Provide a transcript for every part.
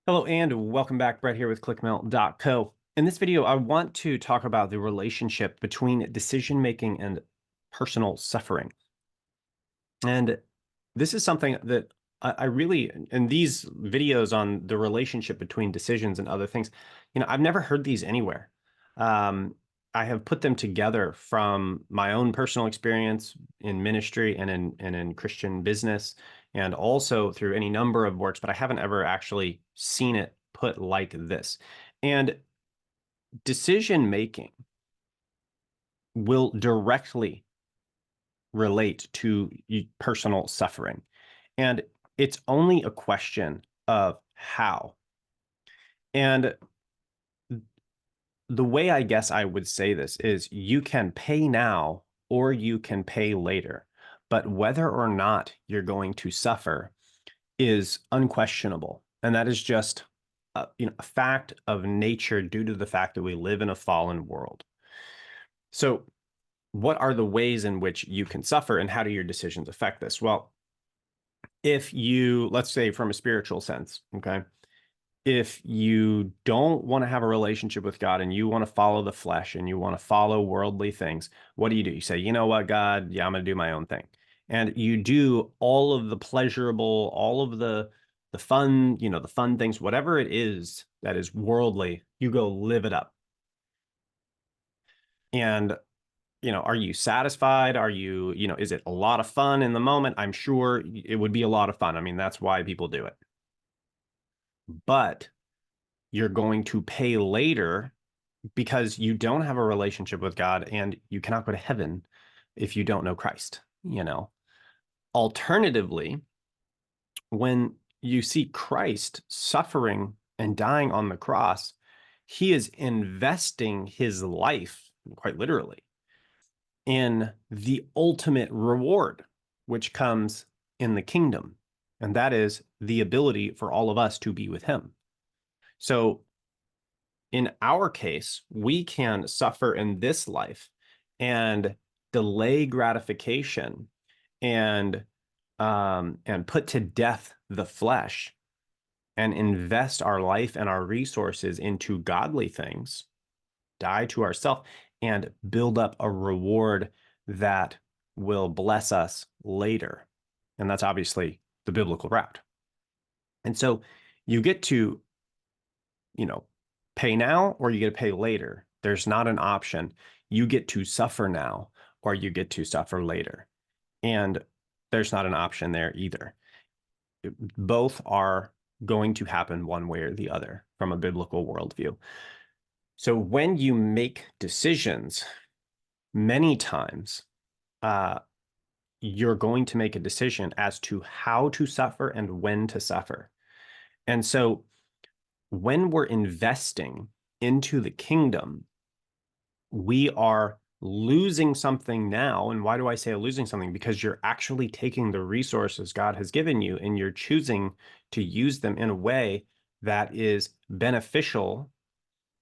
Hello and welcome back. Brett here with ClickMelt.co. In this video, I want to talk about the relationship between decision making and personal suffering. And this is something that I really, in these videos on the relationship between decisions and other things, I've never heard these anywhere. Um, I have put them together from my own personal experience in ministry and in Christian business, and also through any number of works, but I haven't ever actually seen it put like this. And decision making will directly relate to personal suffering. And it's only a question of how. And the way I guess I would say this is you can pay now or you can pay later. But whether or not you're going to suffer is unquestionable. And that is just a fact of nature due to the fact that we live in a fallen world. So, what are the ways in which you can suffer and how do your decisions affect this? Well, if you, let's say from a spiritual sense, okay, if you don't want to have a relationship with God and you want to follow the flesh and you want to follow worldly things, what do? You say, you know what, God, yeah, I'm going to do my own thing. And you do all of the pleasurable, all of the fun, the fun things, whatever it is that is worldly, you go live it up. And are you satisfied? Are you, is it a lot of fun in the moment? I'm sure it would be a lot of fun. I mean, that's why people do it. But you're going to pay later because you don't have a relationship with God and you cannot go to heaven if you don't know Christ. Alternatively, when you see Christ suffering and dying on the cross, he is investing his life, quite literally, in the ultimate reward, which comes in the kingdom. And that is the ability for all of us to be with him. So in our case, we can suffer in this life and delay gratification and put to death the flesh and invest our life and our resources into godly things, die to ourselves, and build up a reward that will bless us later. And that's obviously the biblical route. And so you get to, you know, pay now or you get to pay later. There's not an option. You get to suffer now or you get to suffer later. And there's not an option there either. Both are going to happen one way or the other from a biblical worldview. So when you make decisions, many times you're going to make a decision as to how to suffer and when to suffer. And so when we're investing into the kingdom, we are losing something now. And why do I say losing something? Because you're actually taking the resources God has given you and you're choosing to use them in a way that is beneficial,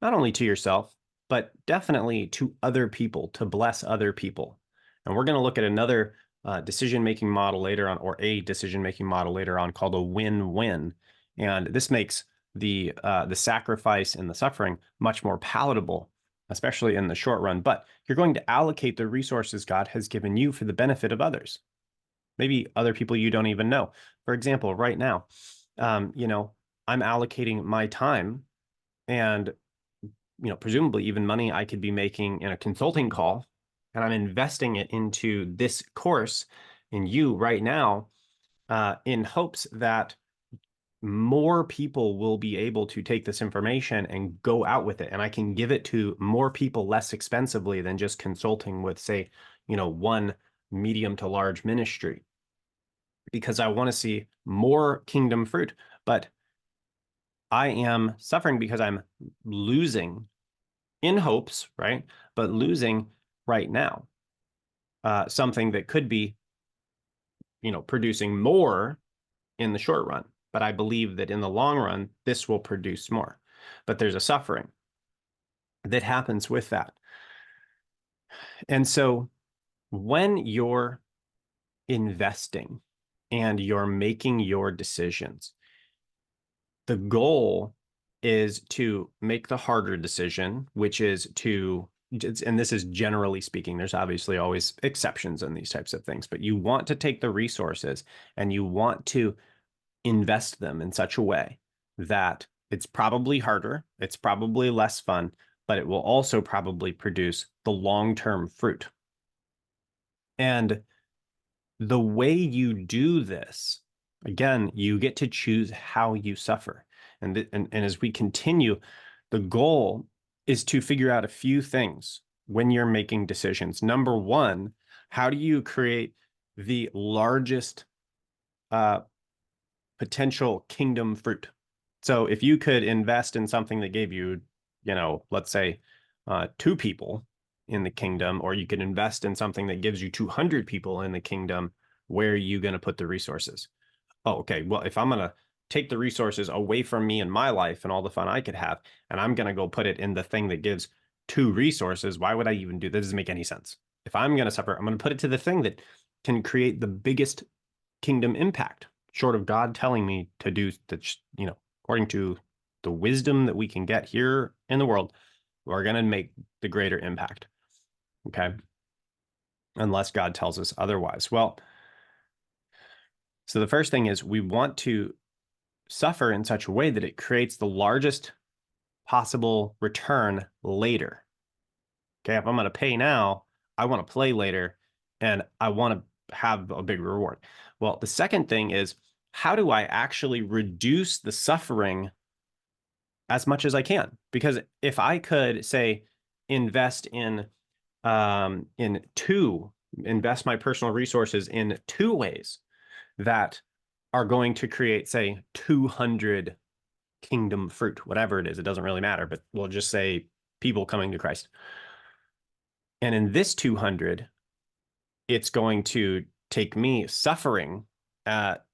not only to yourself, but definitely to other people, to bless other people. And we're going to look at another decision-making model later on, or a decision-making model later on called a win-win. And this makes the sacrifice and the suffering much more palatable, especially in the short run. But you're going to allocate the resources God has given you for the benefit of others, maybe other people you don't even know. For example, right now, I'm allocating my time and presumably even money I could be making in a consulting call, and I'm investing it into this course in you right now, in hopes that more people will be able to take this information and go out with it. And I can give it to more people less expensively than just consulting with, say, one medium to large ministry, because I want to see more kingdom fruit. But I am suffering because I'm losing in hopes, right? But losing right now, something that could be, producing more in the short run. But I believe that in the long run, this will produce more. But there's a suffering that happens with that. And so when you're investing and you're making your decisions, the goal is to make the harder decision, which is to, and this is generally speaking, there's obviously always exceptions in these types of things, but you want to take the resources and you want to invest them in such a way that it's probably harder, it's probably less fun, but it will also probably produce the long-term fruit. And the way you do this, again, you get to choose how you suffer. And as we continue, the goal is to figure out a few things when you're making decisions. Number one, how do you create the largest potential kingdom fruit? So if you could invest in something that gave you, let's say 2 people in the kingdom, or you could invest in something that gives you 200 people in the kingdom, where are you going to put the resources? Oh, okay. Well, if I'm going to take the resources away from me and my life and all the fun I could have, and I'm going to go put it in the thing that gives 2 resources, why would I even do that? That doesn't make any sense. If I'm going to suffer, I'm going to put it to the thing that can create the biggest kingdom impact, short of God telling me to do that, according to the wisdom that we can get here in the world, we're going to make the greater impact. Okay. Unless God tells us otherwise. Well, so the first thing is we want to suffer in such a way that it creates the largest possible return later. Okay. If I'm going to pay now, I want to play later and I want to have a big reward. Well, the second thing is, how do I actually reduce the suffering as much as I can? Because if I could say invest invest my personal resources in 2 ways that are going to create, say, 200 kingdom fruit, whatever it is, it doesn't really matter, but we'll just say people coming to Christ. And in this 200, it's going to take me suffering at,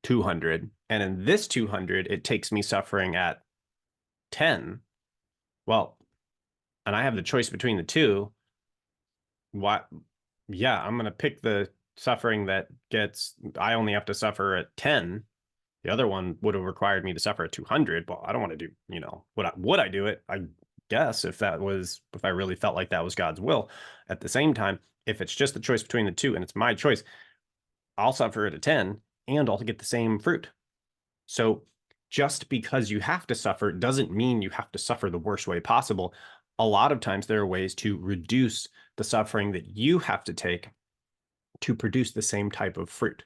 200. And in this 200, it takes me suffering at 10. Well, and I have the choice between the two. What? Yeah, I'm going to pick the suffering that I only have to suffer at 10. The other one would have required me to suffer at 200. Well, I don't want to do, would I do it? I guess if I really felt like that was God's will. At the same time, if it's just the choice between the two and it's my choice, I'll suffer at a 10 and I'll get the same fruit. So just because you have to suffer doesn't mean you have to suffer the worst way possible. A lot of times there are ways to reduce the suffering that you have to take to produce the same type of fruit.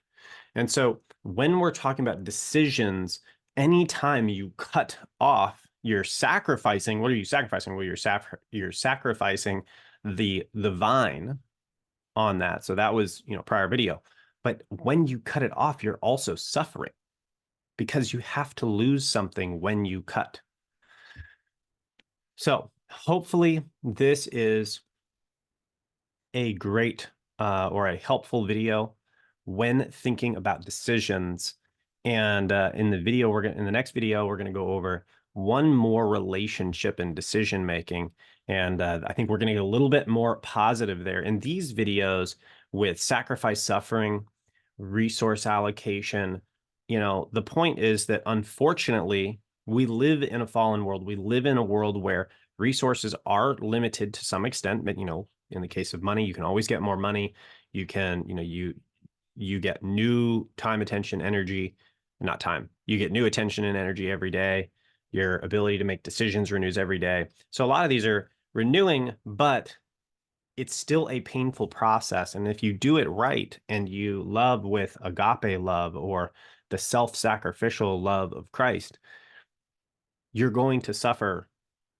And so when we're talking about decisions, anytime you cut off, you're sacrificing. What are you sacrificing? Well, you're sacrificing the vine on that. So that was, prior video. But when you cut it off, you're also suffering because you have to lose something when you cut. So hopefully this is a great or a helpful video when thinking about decisions. And in the next video, we're going to go over one more relationship in decision making. And I think we're going to get a little bit more positive there in these videos with sacrifice, suffering, resource allocation. The point is that unfortunately, we live in a fallen world. We live in a world where resources are limited to some extent, but in the case of money, you can always get more money. You can, you get new time, attention, energy, not time. You get new attention and energy every day. Your ability to make decisions renews every day. So a lot of these are renewing, but it's still a painful process. And if you do it right and you love with agape love or the self-sacrificial love of Christ, you're going to suffer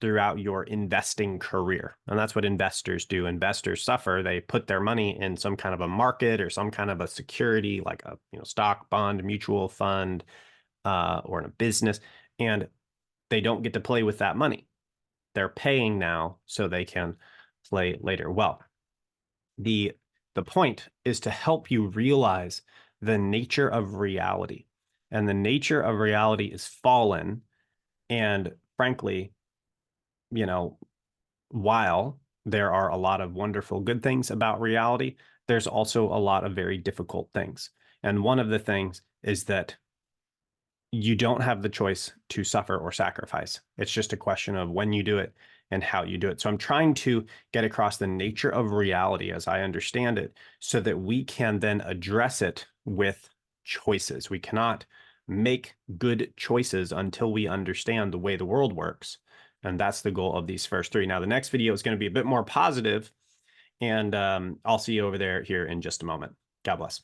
throughout your investing career. And that's what investors do. Investors suffer. They put their money in some kind of a market or some kind of a security, like a stock, bond, mutual fund, or in a business, and they don't get to play with that money. They're paying now so they can play later. Well, the point is to help you realize the nature of reality. And the nature of reality is fallen. And frankly, while there are a lot of wonderful good things about reality, there's also a lot of very difficult things. And one of the things is that you don't have the choice to suffer or sacrifice. It's just a question of when you do it and how you do it. So I'm trying to get across the nature of reality as I understand it so that we can then address it with choices. We cannot make good choices until we understand the way the world works. And that's the goal of these first three. Now, the next video is going to be a bit more positive, and I'll see you over there here in just a moment. God bless.